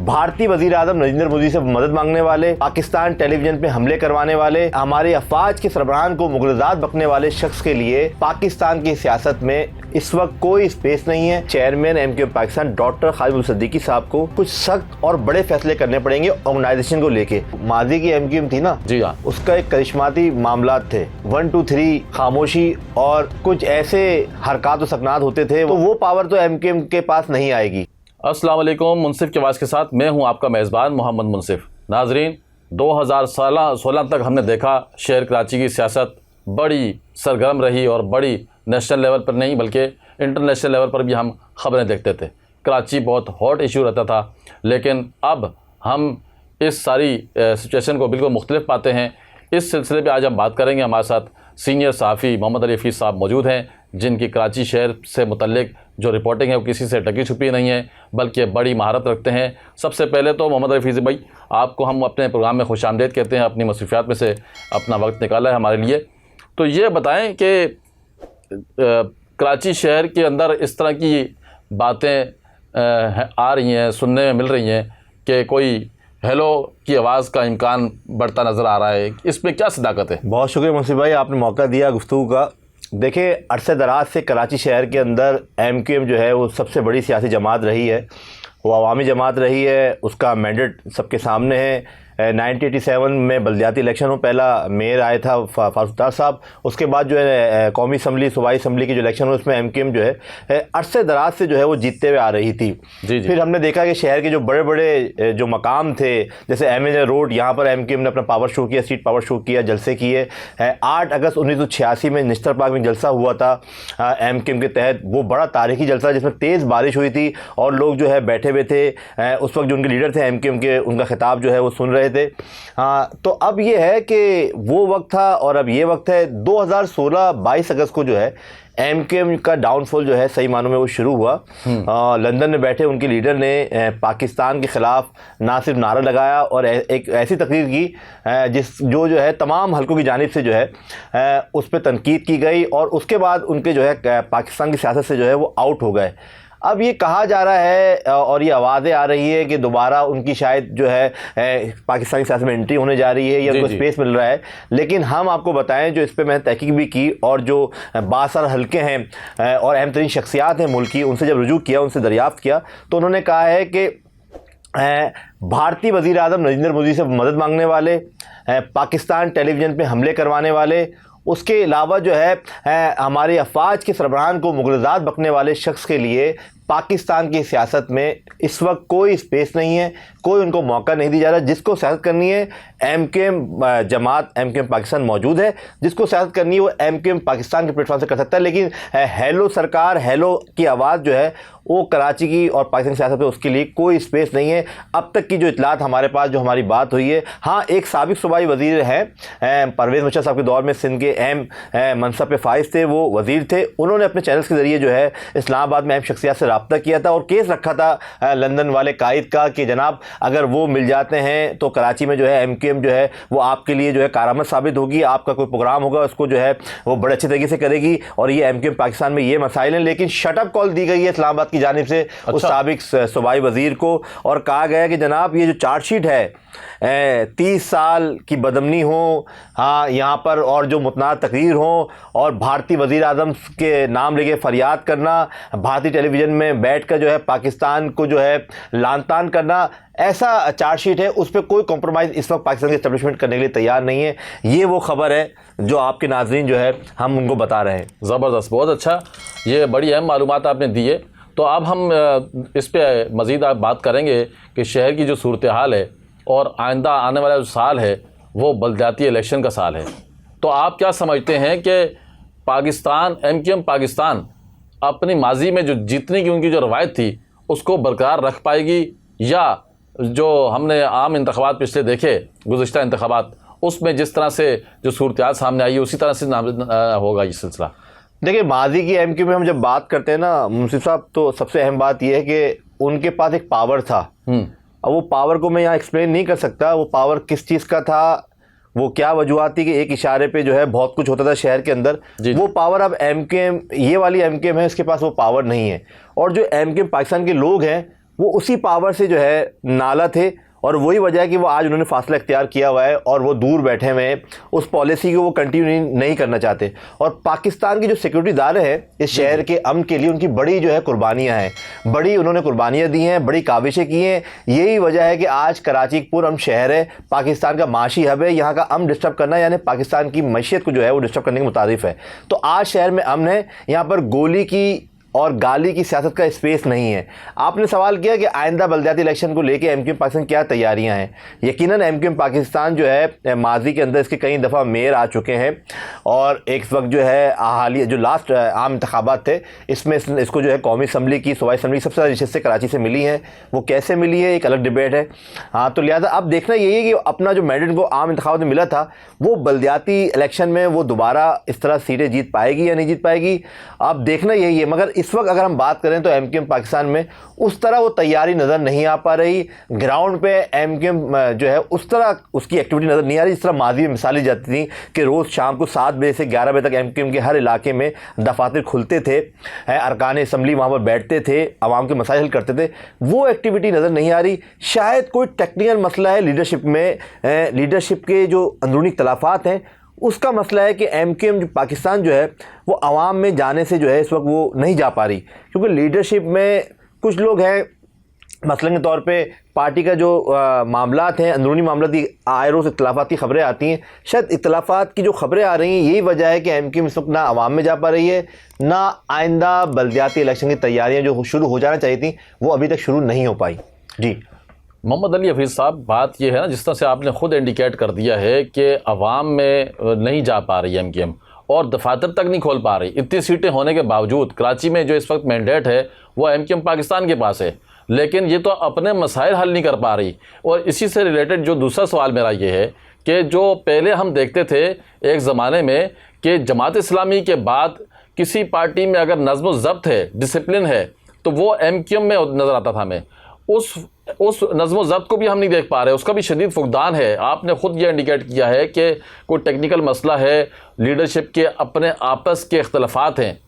भारतीय वजीर आजम नरेंद्र मोदी से मदद मांगने वाले, पाकिस्तान टेलीविजन पे हमले करवाने वाले, हमारे अफवाज के सरबराहान को मुग़लज़ात बकने वाले शख्स के लिए पाकिस्तान की सियासत में इस वक्त कोई स्पेस नहीं है। Chairman MQM Pakistan doctor Khalid Abdul Siddiqui साहब को कुछ सख्त और बड़े फैसले करने पड़ेंगे ऑर्गेनाइजेशन को लेके। माजी की एमक्यूएम थी ना जी हाँ, उसका एक करिश्माती मामलात थे, 1 2 3 खामोशी और कुछ ऐसे हरकत व सकनात होते थे, तो वो पावर तो एमक्यूएम के पास नहीं आएगी। अस्सलाम वालेकुम। मुनसिफ की आवाज़ के साथ मैं हूं आपका मेज़बान मोहम्मद मुनसिफ। नाजरीन, 2016 तक हमने देखा शहर कराची की सियासत बड़ी सरगर्म रही और बड़ी नेशनल लेवल पर नहीं बल्कि इंटरनेशनल लेवल पर भी हम ख़बरें देखते थे। कराची बहुत हॉट इशू रहता था, लेकिन अब हम इस सारी सिचुएशन को बिल्कुल मुख्तलिफ पाते हैं। इस सिलसिले में आज हम बात करेंगे। हमारे साथ सीनियर सहाफ़ी मोहम्मद अली हफीज़ साहब मौजूद हैं, जिनकी कराची शहर से मुतल्लिक जो रिपोर्टिंग है वो किसी से ढकी छुपी नहीं है बल्कि बड़ी महारत रखते हैं। सबसे पहले तो मोहम्मद अली हफीज़ भाई, आपको हम अपने प्रोग्राम में खुशामदीद कहते हैं। अपनी मसरूफियात में से अपना वक्त निकाला है हमारे लिए, तो ये बताएं कि कराची शहर के अंदर इस तरह की बातें आ रही हैं, सुनने में मिल रही हैं कि कोई हेलो की आवाज़ का इम्कान बढ़ता नज़र आ रहा है, इसमें क्या सदाकत है? बहुत शुक्रिया मुंशी भाई, आपने मौका दिया गुफ्तगू का। देखिए, अरसे दराज से कराची शहर के अंदर एमक्यूएम जो है वो सबसे बड़ी सियासी जमात रही है, वो अवामी जमात रही है, उसका मैंडेट सबके सामने है। 1987 में बल्दियाती इलेक्शन में पहला मेयर आया था फारूक साहब, उसके बाद जो है कौमी असम्बली, सूबाई असम्बली की जो इलेक्शन हुई उसमें एमक्यूएम जो है अरसे दराज से जो है वो जीतते हुए आ रही थी। फिर हमने देखा कि शहर के जो बड़े बड़े जो मकाम थे, जैसे एमएनए रोड, यहाँ पर एमक्यूएम ने अपना पावर शो किया, स्ट्रीट पावर शो किया, जलसे किए। 8 अगस्त 1986 में निश्तर पार्क में जलसा हुआ था एमक्यूएम के तहत, वो बड़ा तारीखी जलसा जिसमें तेज़ बारिश हुई थी और लोग जो है बैठे हुए थे। उस वक्त जो उनके लीडर थे एमक्यूएम के, उनका खिताब जो है वो सुन रहे थे। हाँ, तो अब ये है कि वो वक्त था और अब ये वक्त है। 2016 22 अगस्त को जो है एमक्यूएम का डाउनफॉल जो है सही मानों में वो शुरू हुआ। लंदन में बैठे उनके लीडर ने पाकिस्तान के ख़िलाफ़ ना सिर्फ नारा लगाया और एक ऐसी तकरीर की जो है तमाम हलकों की जानिब से जो है उस पर तनकीद की गई और उसके बाद उनके जो है पाकिस्तान की सियासत से जो है वो आउट हो गए। अब ये कहा जा रहा है और ये आवाज़ें आ रही है कि दोबारा उनकी शायद जो है पाकिस्तान की सियासत में एंट्री होने जा रही है या उनको स्पेस मिल रहा है। लेकिन हम आपको बताएं, जो इस पे मैंने तहकीक भी की और जो बासार हल्के हैं और अहम तरीन शख्सियात हैं मुल्क की, उनसे जब रुजू किया, उनसे दरियाफ्त किया, तो उन्होंने कहा है कि भारतीय वज़ीर आज़म नरेंद्र मोदी से मदद मांगने वाले, पाकिस्तान टेलीविज़न पे हमले करवाने वाले, उसके अलावा जो है हमारे अफवाज के सरबराहान को मुग़लज़ात बकने वाले शख्स के लिए पाकिस्तान की सियासत में इस वक्त कोई स्पेस नहीं है, कोई उनको मौका नहीं दिया जा रहा। जिसको सियासत करनी है एमक्यूएम जमात, एमक्यूएम पाकिस्तान मौजूद है, जिसको सियासत करनी है वो एमक्यूएम पाकिस्तान के प्लेटफॉर्म से कर सकता है। लेकिन हेलो सरकार, हेलो की आवाज़ जो है वो कराची की और पाकिस्तान की सियासत में उसके लिए कोई स्पेस नहीं है। अब तक की जो इतलात हमारे पास, जो हमारी बात हुई है, हाँ, एक साबिक सूबाई वज़ीर हैं परवेज़ मुशर्रफ साहब के दौर में सिंध के अहम मनसब पे फाइज थे, वो वज़ीर थे। उन्होंने अपने चैनल्स के ज़रिए जो है इस्लामाबाद में अहम शख्सियत से रब्ता किया था और केस रखा था लंदन वाले कायद का कि जनाब अगर वो मिल जाते हैं तो कराची में जो है एमक्यूएम जो है वो आपके लिए जो है कारामद साबित होगी, आपका कोई प्रोग्राम होगा उसको जो है वो बड़े अच्छे तरीके से करेगी और ये एमक्यूएम पाकिस्तान में ये मसाइल हैं। लेकिन शटअप कॉल दी गई है इस्लामाबाद की जानिब से उस साबिक सूबाई वज़ीर को और कहा गया कि जनाब ये जो चार्जशीट है 30 साल की बदमनी हो, हाँ, यहाँ पर और जो मुतनाज़ तकरीर हो और भारतीय वज़ीर आज़म के नाम लेके फरियाद करना, भारतीय टेलीविज़न में बैठकर जो है पाकिस्तान को जो है लान तान करना, ऐसा चार्जशीट है। उस पर कोई कॉम्प्रोमाइज़ इस वक्त पाकिस्तान की एस्टेब्लिशमेंट करने के लिए तैयार नहीं है। ये वो ख़बर है जो आपके नाज़रीन जो है हम उनको बता रहे हैं। ज़बरदस्त, बहुत अच्छा, ये बड़ी अहम मालूमात आपने दी है। तो अब हम इस पर मज़ीद आप बात करेंगे कि शहर की जो सूरत हाल है और आइंदा आने वाला जो साल है वो बल्दियाती इलेक्शन का साल है। तो आप क्या समझते हैं कि पाकिस्तान, एमक्यूएम पाकिस्तान अपनी माजी में जो जीतने की उनकी जो रवायत थी उसको बरकरार रख पाएगी, या जो हमने आम इंतखाबात पिछले देखे, गुज़िश्ता इंतखाबात, उसमें जिस तरह से जो सूरत सामने आई उसी तरह से होगा ये सिलसिला? देखिए, माजी की एमक्यूएम में हम जब बात करते हैं ना मुंसिफ साहब, तो सबसे अहम बात यह है कि उनके पास एक पावर था। अब वो पावर को मैं यहाँ एक्सप्लेन नहीं कर सकता, वो पावर किस चीज़ का था, वो क्या वजूहत थी कि एक इशारे पे जो है बहुत कुछ होता था शहर के अंदर। वो पावर अब एमक्यूएम, ये वाली एमक्यूएम है, इसके पास वो पावर नहीं है। और जो एमक्यूएम पाकिस्तान के लोग हैं वो उसी पावर से जो है नाला थे, और वही वजह है कि वो आज उन्होंने फासला इख्तियार किया हुआ है और वो दूर बैठे हुए हैं, उस पॉलिसी को वो कंटिन्यू नहीं करना चाहते। और पाकिस्तान के जो सिक्योरिटी इदारे हैं इस शहर के अमन के लिए उनकी बड़ी जो है कुर्बानियाँ हैं, बड़ी उन्होंने कुर्बानियाँ दी हैं, बड़ी काविशें की हैं। यही वजह है कि आज कराची एक पुरअमन शहर है, पाकिस्तान का माशी हब है, यहाँ का अमन डिस्टर्ब करना यानी पाकिस्तान की मैशियत को जो है वो डिस्टर्ब करने के मुतारिफ है। तो आज शहर में अमन है, यहाँ पर गोली की और गाली की सियासत का स्पेस नहीं है। आपने सवाल किया कि आइंदा बल्दियाती इलेक्शन को लेके एमक्यूएम पाकिस्तान क्या तैयारियां हैं। यकीनन एमक्यूएम पाकिस्तान जो है माजी के अंदर इसके कई दफ़ा मेयर आ चुके हैं, और एक वक्त जो है हालिया जो लास्ट आम इंतखाबात थे इसमें इसको जो है कौमी असम्बली की, सूबाई असम्बली की सबसे ज़्यादा नशिस्तें कराची से मिली हैं। वो कैसे मिली है एक अलग डिबेट है। हाँ, तो लिहाजा अब देखना यही है कि अपना जो मैंडेट को आम इंतखाबात में मिला था वो बल्दियाती इलेक्शन में वो दोबारा इस तरह सीटें जीत पाएगी या नहीं जीत पाएगी, अब देखना यही है। मगर इस वक्त अगर हम बात करें तो एमक्यूएम पाकिस्तान में उस तरह वो तैयारी नज़र नहीं आ पा रही। ग्राउंड पे एमक्यूएम जो है उस तरह उसकी एक्टिविटी नज़र नहीं आ रही जिस तरह माजी में मिसालें जाती थी कि रोज़ शाम को 7 बजे से 11 बजे तक एमक्यूएम के हर इलाके में दफातर खुलते थे, अरकान असम्बली वहाँ पर बैठते थे, आवाम के मसाइल हल करते थे। वो एक्टिविटी नज़र नहीं आ रही। शायद कोई टेक्निकल मसला है लीडरशिप में, लीडरशिप के जो अंदरूनी इख्तलाफात हैं उसका मसला है कि एमक्यूएम जो पाकिस्तान जो है वो आवाम में जाने से जो है इस वक्त वो नहीं जा पा रही, क्योंकि लीडरशिप में कुछ लोग हैं, मसलन के तौर पे पार्टी का जो मामलात हैं, अंदरूनी मामला की आए रोज़ इख्तलाफात की खबरें आती हैं। शायद इख्तलाफात की जो खबरें आ रही हैं यही वजह है कि एमक्यूएम इस वक्त ना आवाम में जा पा रही है, ना आइंदा बल्दियाती इलेक्शन की तैयारियाँ जो शुरू हो जाना चाहिए थी वो अभी तक शुरू नहीं हो पाई। जी मोहम्मद अली हफीज़ साहब, बात यह है ना, जिस तरह से आपने ख़ुद इंडिकेट कर दिया है कि अवाम में नहीं जा पा रही है एमक्यूएम और दफातर तक नहीं खोल पा रही। इतनी सीटें होने के बावजूद कराची में जो इस वक्त मैंडेट है वो एमक्यूएम पाकिस्तान के पास है, लेकिन ये तो अपने मसाइल हल नहीं कर पा रही। और इसी से रिलेटेड जो दूसरा सवाल मेरा ये है कि जो पहले हम देखते थे एक ज़माने में कि जमात इस्लामी के बाद किसी पार्टी में अगर नज़्म व ज़ब्त है, डिसिप्लिन है, तो वो एमक्यूएम में नज़र आता था हमें। उस नज़्म व ज़ब्त को भी हम नहीं देख पा रहे, उसका भी शदीद फुकदान है। आपने ख़ुद ये इंडिकेट किया है कि कोई टेक्निकल मसला है, लीडरशिप के अपने आपस के इख्तलाफात हैं,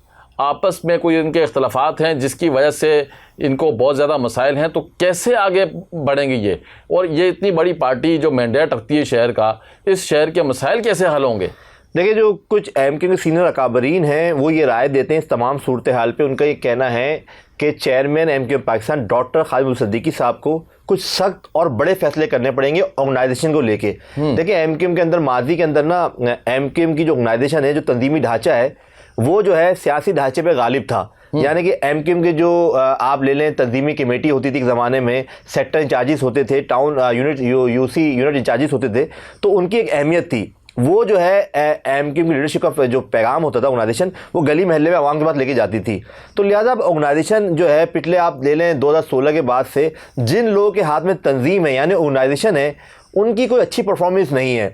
आपस में कोई इनके इख्तलाफात हैं जिसकी वजह से इनको बहुत ज़्यादा मसाइल हैं। तो कैसे आगे बढ़ेंगे ये, और ये इतनी बड़ी पार्टी जो मैंडेट रखती है शहर का, इस शहर के मसाइल कैसे हल होंगे? देखिए, जो कुछ एमक्यूएम के सीनियर अकाबरीन हैं वो ये राय देते हैं इस तमाम सूरत हाल पे। उनका ये कहना है कि chairman MQM Pakistan doctor Khalid Abdul Siddiqui साहब को कुछ सख्त और बड़े फैसले करने पड़ेंगे ऑर्गेनाइजेशन को लेके। देखिए, एमक्यूएम के अंदर माजी के अंदर ना एमक्यूएम की जो ऑर्गेनाइजेशन है, जो तंजीमी ढांचा है, वो जो है सियासी ढांचे पे गालिब था। यानी कि एमक्यूएम के जो आप ले लें तंजीमी कमेटी होती थी एक ज़माने में, सेक्टर इंचार्जेस होते थे, town unit UC unit incharges होते थे, तो उनकी एक अहमियत थी। वो जो है एमक्यूएम की लीडरशिप का जो पैगाम होता था ऑर्गेनाइजेशन, वो गली महल्ले में आवाम के पास लेके जाती थी। तो लिहाजा अब ऑर्गेनाइजेशन जो है पिछले आप ले लें 2016 के बाद से जिन लोगों के हाथ में तंजीम है यानी ऑर्गेनाइजेशन है, उनकी कोई अच्छी परफॉर्मेंस नहीं है।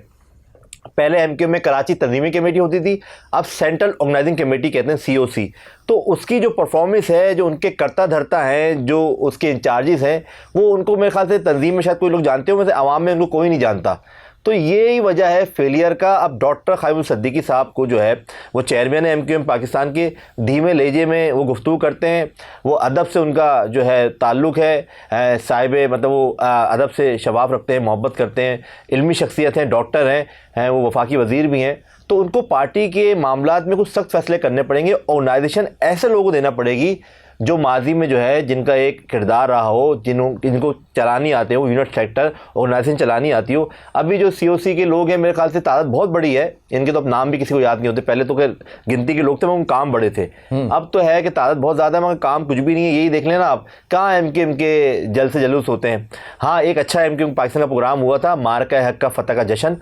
पहले एमक्यूएम में कराची तंजीमी कमेटी होती थी, अब सेंट्रल ऑर्गेनाइजिंग कमेटी कहते हैं, COC। तो उसकी जो परफॉर्मेंस है, जो उनके करता धरता हैं, जो उसके इंचार्जेस हैं, वो उनको मेरे ख्याल से तंजीम में शायद कोई लोग जानते हो, वैसे आवाम में उनको कोई नहीं जानता। तो यही वजह है फेलियर का। अब डॉक्टर खालिद अब्दुल सिद्दीकी साहब को जो है वो चेयरमैन एमक्यूएम पाकिस्तान के, धीमे लहजे में वो गुफ्तगू करते हैं, वो अदब से उनका जो है ताल्लुक़ है, साहिब मतलब वो अदब से शबाब रखते हैं, मोहब्बत करते हैं, इल्मी शख्सियत हैं, डॉक्टर हैं, वो वफाकी वज़ीर भी हैं। तो उनको पार्टी के मामलात में कुछ सख्त फैसले करने पड़ेंगे। ऑर्गेनाइजेशन ऐसे लोगों को देना पड़ेगी जो माजी में जो है जिनका एक किरदार रहा हो, जिनको चलानी आते हो, यूनिट सेक्टर ऑर्गेनाइजेशन चलानी आती हो। अभी जो COC के लोग हैं, मेरे ख्याल से तादाद बहुत बड़ी है, इनके तो अब नाम भी किसी को याद नहीं होते। पहले तो खैर गिनती के लोग थे मगर काम बड़े थे, अब तो है कि तादाद बहुत ज़्यादा है मगर काम कुछ भी नहीं है। यही देख लेना आप, कहाँ एमक्यूएम के जल से जलूस होते हैं। हाँ, एक अच्छा एमक्यूएम पाकिस्तान का प्रोग्राम हुआ था, मार्का हक का फतह का जश्न,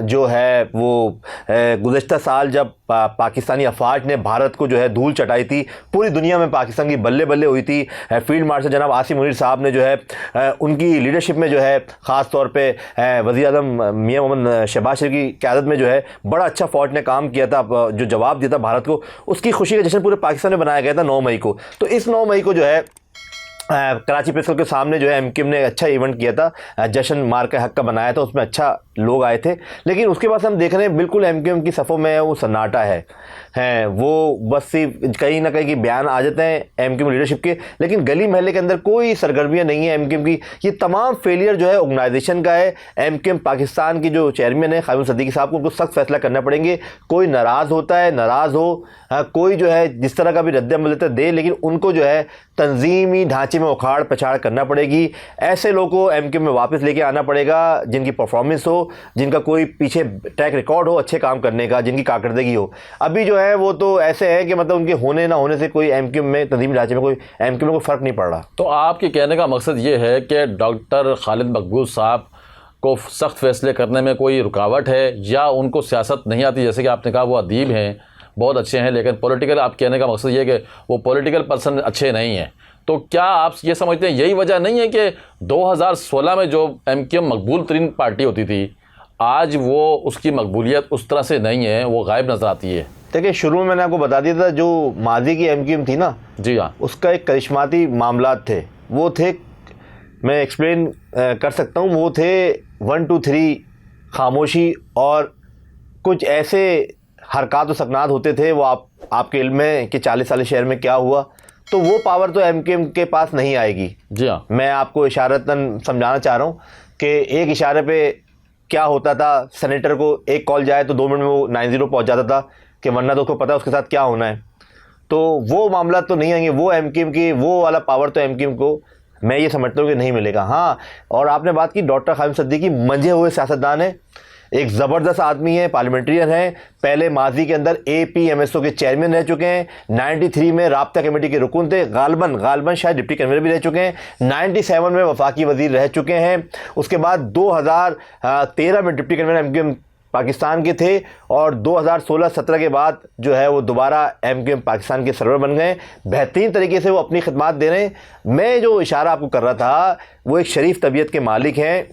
जो है वो गुज़श्ता साल जब पाकिस्तानी अफवाज ने भारत को जो है धूल चटाई थी, पूरी दुनिया में पाकिस्तान की बल्ले बल्ले हुई थी। फील्ड मार्शल जनाब आसिम मुनीर साहब ने जो है उनकी लीडरशिप में जो है ख़ास तौर पे वज़ीर आज़म मियां मोहम्मद शहबाज शरीफ की क़यादत में जो है बड़ा अच्छा फ़ौज ने काम किया था, जो जवाब दिया था भारत को। उसकी खुशी का जश्न पूरे पाकिस्तान में बनाया गया था 9 मई को। तो इस 9 मई को जो है कराची प्रेस क्लब के सामने जो है एमक्यूएम ने अच्छा इवेंट किया था, जश्न मार्क हक का बनाया था, उसमें अच्छा लोग आए थे। लेकिन उसके बाद हम देख रहे हैं बिल्कुल एमक्यूएम की सफ़ों में वो सन्नाटा है वो बस सिर्फ कहीं ना कहीं बयान आ जाते हैं एमक्यूएम लीडरशिप के, लेकिन गली महल्ले के अंदर कोई सरगर्मियाँ नहीं है एमक्यूएम की। ये तमाम फेलियर जो है ऑर्गेनाइजेशन का है। एमक्यूएम पाकिस्तान की जो चेयरमैन है कायम सद्दीकी साहब को, उनको सख्त फैसला करना पड़ेंगे। कोई नाराज़ होता है नाराज़ हो, कोई जो है जिस तरह का भी रद्द-ए-अमल देता है दे, लेकिन उनको जो है तंजीमी ढांचे में उखाड़ पछाड़ करना पड़ेगी। ऐसे लोगों को एमक्यूएम में वापस लेके आना पड़ेगा जिनकी परफॉर्मेंस हो, जिनका कोई पीछे ट्रैक रिकॉर्ड हो अच्छे काम करने का, जिनकी कारकर्दगी हो। अभी जो है वो तो ऐसे है कि मतलब उनके होने ना होने से कोई एमक्यूएम में तंजीमी ढांचे में कोई एमक्यूएम में कोई फ़र्क नहीं पड़ रहा। तो आपके कहने का मकसद ये है कि डॉक्टर खालिद मकबूल साहब को सख्त फैसले करने में कोई रुकावट है, या उनको सियासत नहीं आती? जैसे कि आपने कहा वो अदीब हैं, बहुत अच्छे हैं, लेकिन पॉलिटिकल, आप कहने का मकसद ये है कि वो पॉलिटिकल पर्सन अच्छे नहीं हैं। तो क्या आप ये समझते हैं यही वजह नहीं है कि 2016 में जो एमक्यूएम मकबूल तरीन पार्टी होती थी, आज वो उसकी मकबूलियत उस तरह से नहीं है, वो गायब नज़र आती है? देखिए, शुरू में मैंने आपको बता दिया था जो माजी की एमक्यूएम थी ना, जी हाँ, उसका एक करिश्माती मामलात थे। वो थे, मैं एक्सप्लेन कर सकता हूँ, वो थे 1 2 3 खामोशी, और कुछ ऐसे हरकत व सकनात होते थे। वो आपके इल्म में कि 40 साल शहर में क्या हुआ, तो वो पावर तो एमक्यूएम के पास नहीं आएगी। जी हाँ, मैं आपको इशारतन समझाना चाह रहा हूँ कि एक इशारे पे क्या होता था, सेनेटर को एक कॉल जाए तो 2 मिनट में वो 90 पहुँच जाता था, कि वरना तो उसको पता है उसके साथ क्या होना है। तो वो मामला तो नहीं आएंगे, वो एमक्यूएम की वो वाला पावर तो एमक्यूएम को मैं ये समझता हूँ कि नहीं मिलेगा। हाँ, और आपने बात की डॉक्टर खालिद सद्दीकी मंझे हुए सियासतदान है, एक ज़बरदस्त आदमी है, पार्लियामेंट्रियन है, पहले माजी के अंदर APMSO के चेयरमैन रह चुके हैं, 93 में राब्ता कमेटी के रुकन थे, गालबन शायद डिप्टी कन्वीनर भी रह चुके हैं, 97 में वफाकी वजीर रह चुके हैं, उसके बाद 2013 में डिप्टी कन्वीनर एमक्यूएम पाकिस्तान के थे, और 2016-17 के बाद जो है वो दोबारा एमक्यूएम पाकिस्तान के सर्वर बन गए। बेहतरीन तरीके से वो अपनी खिदमत दे रहे हैं। मैं जो इशारा आपको कर रहा था, वो एक शरीफ तबीयत के मालिक हैं,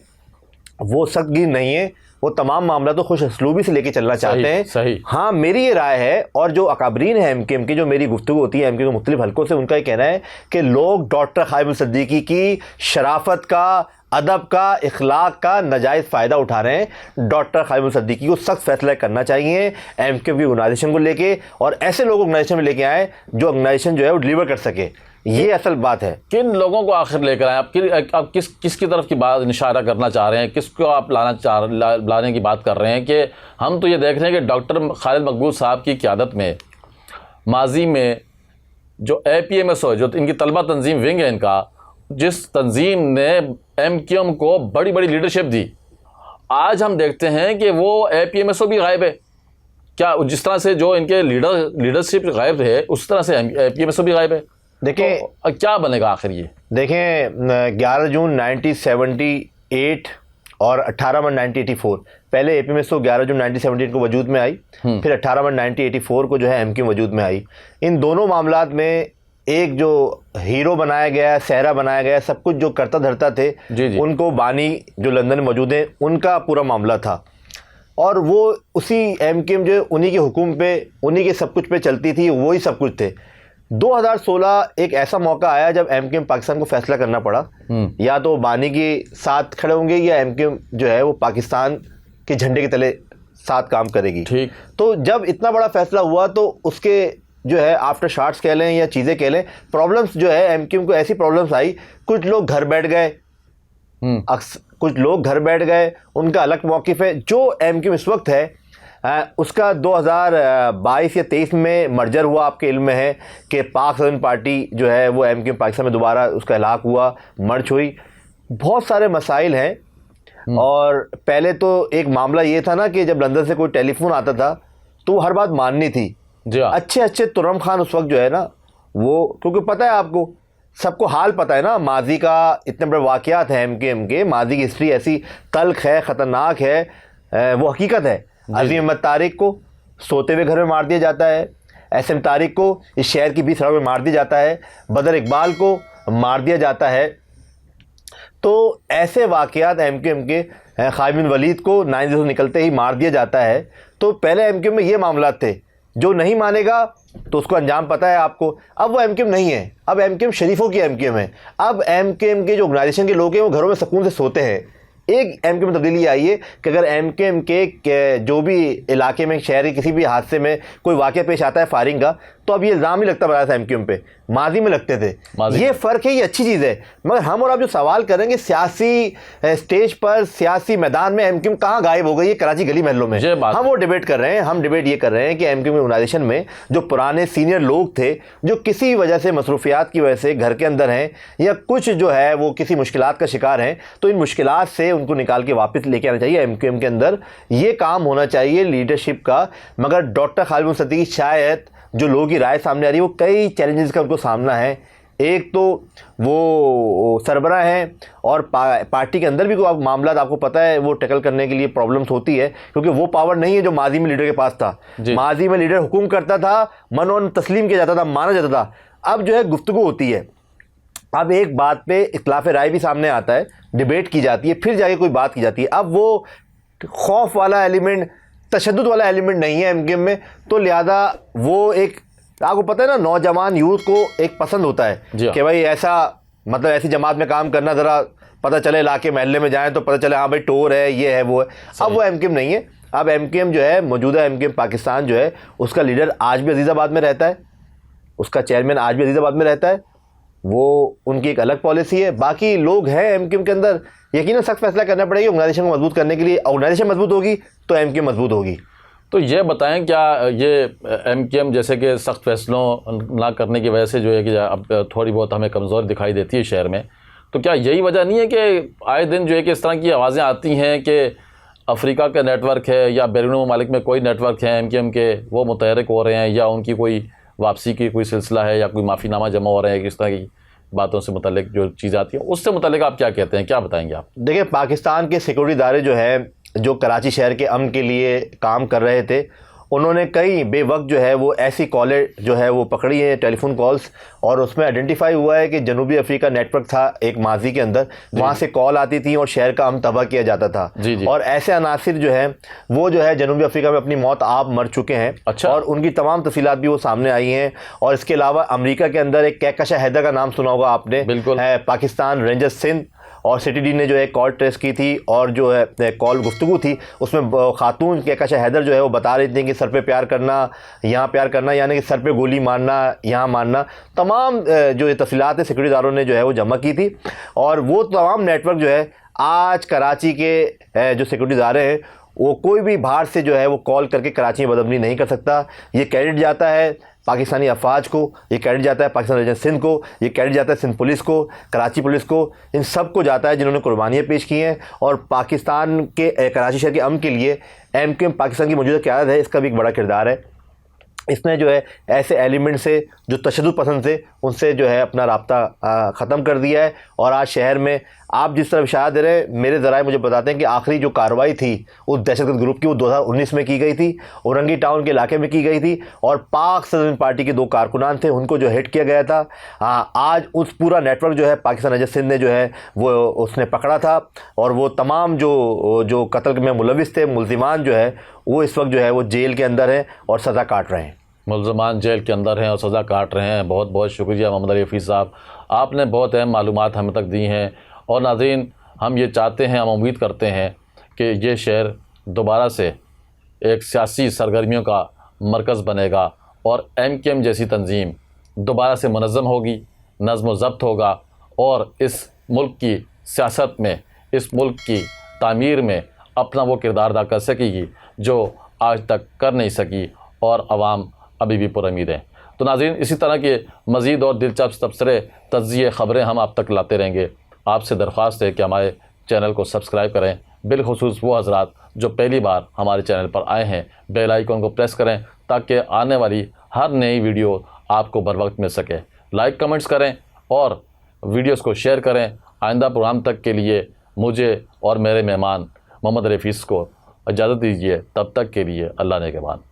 वो सख्तगीर नहीं है, वो तमाम मामला तो खुश असलूबी से लेके चलना चाहते हैं। सही। हाँ, मेरी ये राय है, और जो अकाबरीन है एमक्यूएम की, जो मेरी गुफ्तगू होती है एमक्यूएम के मुख्तलिफ हलकों से, उनका ये कहना है कि लोग डॉक्टर खालिद सद्दीकी की शराफत का, अदब का, इखलाक का नाजायज़ फ़ायदा उठा रहे हैं। डॉक्टर खालिद सद्दीकी को सख्त फैसला करना चाहिए एमक्यूएम की ऑर्गेनाइजेशन को लेके, और ऐसे लोग ऑर्गेनाइजेशन में लेके आए जो ऑर्गेनाइजेशन जो है वो डिलीवर कर सके। ये असल बात है। किन लोगों को आखिर लेकर आए आप किसकी तरफ की बात इशारा करना चाह रहे हैं, किसको आप लाने की बात कर रहे हैं? कि हम तो ये देख रहे हैं कि डॉक्टर खालिद मकबूल साहब की क़यादत में माजी में जो APMSO है, जो इनकी तलबा तंजीम विंग है इनका, जिस तंजीम ने एमक्यूएम को बड़ी बड़ी लीडरशिप दी, आज हम देखते हैं कि वो APMSO भी गायब है। क्या जिस तरह से जो इनके लीडरशिप गायब है, उस तरह से APMSO भी गायब है? देखें, तो क्या बनेगा आखिर ये? देखें, 11 जून 1978 और 18 मार्च 1984, पहले APMSO 11 जून 1978 को वजूद में आई, फिर 18 मार्च 1984 को जो है एमक्यूएम वजूद में आई। इन दोनों मामलात में एक जो हीरो बनाया गया, सहरा बनाया गया, सब कुछ जो करता धरता थे, जी। उनको बानी जो लंदन में मौजूद हैं, उनका पूरा मामला था, और वो उसी एमक्यूएम जो उन्हीं के हुक्म पे, उन्हीं के सब कुछ पे चलती थी, वही सब कुछ थे। 2016 एक ऐसा मौका आया जब एमक्यूएम पाकिस्तान को फैसला करना पड़ा, या तो बानी के साथ खड़े होंगे, या एमक्यूएम जो है वो पाकिस्तान के झंडे के तले साथ काम करेगी। ठीक। तो जब इतना बड़ा फैसला हुआ, तो उसके जो है आफ्टर शॉट्स कह लें या चीज़ें कह लें, प्रॉब्लम्स जो है एमक्यूएम को ऐसी प्रॉब्लम्स आई, कुछ लोग घर बैठ गए, कुछ लोग घर बैठ गए, उनका अलग मौक़िफ़ है। जो एमक्यूएम इस वक्त है, उसका 2022 या 23 में मर्जर हुआ। आपके इल्म में है कि पाक सदन पार्टी जो है वो एमक्यूएम पाकिस्तान में दोबारा उसका इलाक हुआ, मर्ज हुई। बहुत सारे मसाइल हैं, और पहले तो एक मामला ये था ना कि जब लंदन से कोई टेलीफोन आता था तो हर बात माननी थी। अच्छे तुर्रम खान उस वक्त जो है ना, वो, क्योंकि पता है आपको, सबको हाल पता है ना, माजी का इतने बड़े वाक़यात हैं एमक्यूएम के, माजी की हिस्ट्री ऐसी तल्ख है, ख़तरनाक है, वो हकीकत है। अज़ीम अहमद तारिक को सोते हुए घर में मार दिया जाता है, SM तारिक को इस शहर की 20 सड़क में मार दिया जाता है, बदर इकबाल को मार दिया जाता है। तो ऐसे वाक़यात एमक्यूएम के, खालिद बिन वलीद को 9 से निकलते ही मार दिया जाता है। तो पहले एमक्यूएम में ये मामला थे जो नहीं मानेगा तो उसको अंजाम पता है आपको। अब वो एमक्यूएम नहीं है, अब एमक्यूएम शरीफों की एमक्यूएम है। अब एमक्यूएम के जो ऑर्गेनाइजेशन के लोग हैं वो घरों में सुकून से सोते हैं। एक एमक्यूएम में तब्दीली आई है कि अगर एमक्यूएम के जो भी इलाके में, शहर के किसी भी हादसे में कोई वाक़या पेश आता है फायरिंग का, तो अब ये इल्ज़ाम ही लगता बड़ा था एमक्यूएम पे, माजी में लगते थे। ये फ़र्क है, ये अच्छी चीज़ है। मगर हम और आप जो सवाल करेंगे सियासी स्टेज पर, सियासी मैदान में एमक्यूएम कहाँ गायब हो गई है कराची गली महलों में, हम वो डिबेट कर रहे हैं। हम डिबेट ये कर रहे हैं कि एमक्यूएम ऑर्गेनाइजेशन में जो पुराने सीनियर लोग थे, जो किसी वजह से मसरूफियात की वजह से घर के अंदर हैं या कुछ जो है वो किसी मुश्किलात का शिकार हैं, तो इन मुश्किलात से उनको निकाल के वापस लेके आना चाहिए। एमक्यूएम के अंदर ये काम होना चाहिए लीडरशिप का। मगर डॉक्टर खालिद मोहम्मद सदीकी शायद जो लोगों की राय सामने आ रही है वो कई चैलेंजेस का उनको सामना है। एक तो वो सरबरा हैं और पार्टी के अंदर भी कोई मामला आपको पता है वो टैकल करने के लिए प्रॉब्लम्स होती है, क्योंकि वो पावर नहीं है जो माजी में लीडर के पास था। माजी में लीडर हुक्म करता था, मनोन तस्लीम किया जाता था, माना जाता था। अब जो है गुफ्तगू होती है, अब एक बात पे इख्तिलाफ राय भी सामने आता है, डिबेट की जाती है, फिर जाके कोई बात की जाती है। अब वो खौफ वाला एलिमेंट, तशद्दुद वाला एलिमेंट नहीं है एमक्यूएम में, तो लिहाजा वो एक, आपको पता है ना, नौजवान यूथ को एक पसंद होता है कि भाई ऐसा, मतलब ऐसी जमात में काम करना, ज़रा पता चले इलाके महल्ले में जाएं तो पता चले हाँ भाई टोर है, ये है, वो है। अब वो एमक्यूएम नहीं है। अब एमक्यूएम जो है, मौजूदा एमक्यूएम पाकिस्तान जो है, उसका लीडर आज भी अजीज़ाबाद में रहता है, उसका चेयरमैन आज भी अजीज़ाबाद में रहता है। वो उनकी एक अलग पॉलिसी है। बाकी लोग हैं एमक्यूएम के अंदर, यकीनन सख्त फैसला करना पड़ेगा ऑर्गेनाइजेशन को मजबूत करने के लिए। ऑर्गेनाइजेशन मजबूत होगी तो एमक्यूएम मजबूत होगी। तो ये बताएं, क्या ये एमक्यूएम जैसे कि सख्त फैसलों ना करने की वजह से जो है कि अब थोड़ी बहुत हमें कमज़ोर दिखाई देती है शहर में, तो क्या यही वजह नहीं है कि आए दिन जो है कि इस तरह की आवाज़ें आती हैं कि अफ्रीका का नेटवर्क है या बैरून ममालिक में कोई नेटवर्क है एमक्यूएम के, वो मुतहरिक हो रहे हैं, या उनकी कोई वापसी की कोई सिलसिला है, या कोई माफ़ीनामा जमा हो रहे हैं, किस तरह की बातों से मुतल्लिक जो चीज़ आती है, उससे मुतल्लिक आप क्या कहते हैं, क्या बताएंगे आप? देखिए, पाकिस्तान के सिक्योरिटी इदारे जो है, जो कराची शहर के अमन के लिए काम कर रहे थे, उन्होंने कई बेवक्त जो है वो ऐसी कॉलें जो है वो पकड़ी हैं, टेलीफोन कॉल्स, और उसमें आइडेंटिफाई हुआ है कि जनूबी अफ्रीका नेटवर्क था एक माजी के अंदर, वहाँ से कॉल आती थी और शहर का अमन तबाह किया जाता था। और ऐसे अनासिर जो है वो जो है जनूबी अफ्रीका में अपनी मौत आप मर चुके हैं। अच्छा। और उनकी तमाम तफसीलात भी वो सामने आई हैं। और इसके अलावा अमरीका के अंदर एक कहकशा हैदर का नाम सुना होगा आपने, बिल्कुल है, पाकिस्तान रेंजर्स सिंध और सिटी ने जो है कॉल ट्रेस की थी, और जो है कॉल गुफ्तगू थी, उसमें खातून कहकशा हैदर जो है वो बता रही थी कि सर पे प्यार करना, यहाँ प्यार करना, यानी कि सर पे गोली मारना, यहाँ मारना। तमाम जो ये तफसीलात है सिक्योरिटी इदारों ने जो है वो जमा की थी। और वो तमाम नेटवर्क जो है आज कराची के जो सिक्योरिटी इदारे हैं, वो कोई भी बाहर से जो है वो कॉल करके कराची में बदअमनी नहीं कर सकता। ये क्रेडिट जाता है पाकिस्तानी अफवाज को, ये क्रेडिट जाता है पाकिस्तान रेंजर्स सिंध को, ये क्रेडिट जाता है सिंध पुलिस को, कराची पुलिस को, इन सब को जाता है जिन्होंने कुर्बानियाँ पेश की हैं। और पाकिस्तान के कराची शहर के अमन के लिए एमक्यूएम पाकिस्तान की मौजूदा क़यादत है, इसका भी एक बड़ा किरदार है। इसने जो है ऐसे एलिमेंट से जो तशद्दुद पसंद थे उनसे जो है अपना राब्ता ख़त्म कर दिया है। और आज शहर में आप जिस तरह इशारा दे रहे हैं, मेरे ज़राए मुझे बताते हैं कि आखिरी जो कार्रवाई थी उस दहशतगर्द ग्रुप की, वो 2019 में की गई थी, औरंगी टाउन के इलाके में की गई थी, और पाक सदन पार्टी के 2 कारकुनान थे, उनको जो हिट किया गया था। आज उस पूरा नेटवर्क जो है पाकिस्तान रेंजर्स सिंध ने जो है वो उसने पकड़ा था, और वो तमाम जो कत्ल में मुलविस थे, मुल्ज़िमान जो है वो इस वक्त जो है वो जेल के अंदर हैं और सज़ा काट रहे हैं। मुल्ज़िमान जेल के अंदर हैं और सज़ा काट रहे हैं। बहुत बहुत शुक्रिया मोहम्मद अली हफीज़ साहब, आपने बहुत अहम मालूमात हमें तक दी हैं। और नाज़रीन, हम ये चाहते हैं, हम उम्मीद करते हैं कि ये शहर दोबारा से एक सियासी सरगर्मियों का मरकज़ बनेगा और एमक्यूएम जैसी तंजीम दोबारा से मुनज़्ज़म होगी, नज़्म व ज़ब्त होगा, और इस मुल्क की सियासत में, इस मुल्क की तामीर में अपना वो किरदार अदा कर सकेगी जो आज तक कर नहीं सकी, और आवाम अभी भी पुरुम्मीद हैं। तो नाज़रीन, इसी तरह के मज़ीद और दिलचस्प तबसरे, तज्ज़िये, ख़बरें हम आप तक लाते रहेंगे। आपसे दरख्वास्त है कि हमारे चैनल को सब्सक्राइब करें, बिलखुसूस वो हज़रात जो पहली बार हमारे चैनल पर आए हैं, बेल आइकन को प्रेस करें ताकि आने वाली हर नई वीडियो आपको बर वक्त मिल सके। लाइक कमेंट्स करें और वीडियोस को शेयर करें। आइंदा प्रोग्राम तक के लिए मुझे और मेरे मेहमान मोहम्मद अली हफीज़ को इजाज़त दीजिए। तब तक के लिए अल्लाह ने के बाद।